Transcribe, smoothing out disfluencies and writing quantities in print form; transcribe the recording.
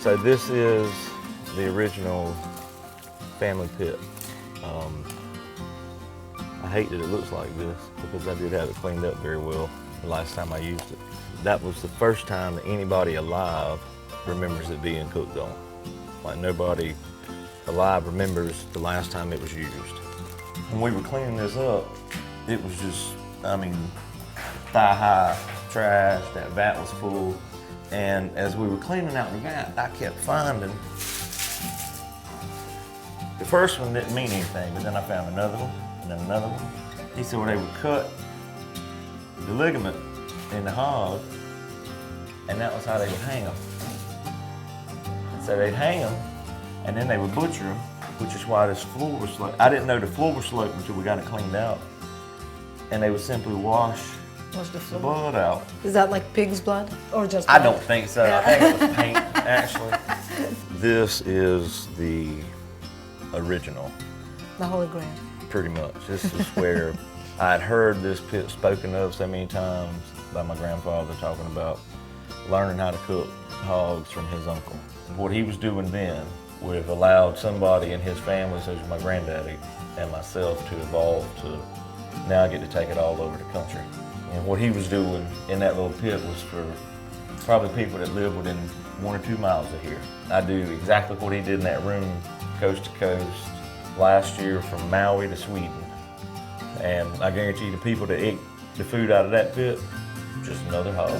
So this is the original family pit. I hate that it looks like this because I did have it cleaned up very well the last time I used it. That was the first time that anybody alive remembers it being cooked on. Like nobody alive remembers the last time it was used. When we were cleaning this up, it was just, I mean, thigh-high trash. That vat was full. And as we were cleaning out the vat, I kept finding, the first one didn't mean anything, but then I found another one, and then another one. He said, well, they would cut the ligament in the hog, and that was how they would hang them. So they'd hang them, and then they would butcher them, which is why this floor was sloped. I didn't know the floor was sloped until we got it cleaned out. And they would simply wash the blood out. Is that like pig's blood or just blood? I don't think so. I think it was paint, actually. This is the original. The Holy Grail. Pretty much. This is where I'd heard this pit spoken of so many times by my grandfather talking about learning how to cook hogs from his uncle. What he was doing then would have allowed somebody in his family, such as my granddaddy and myself, to evolve to now I get to take it all over the country. And what he was doing in that little pit was for probably people that live within 1 or 2 miles of here. I do exactly what he did in that room, coast to coast, last year from Maui to Sweden. And I guarantee you the people that ate the food out of that pit, just another hog.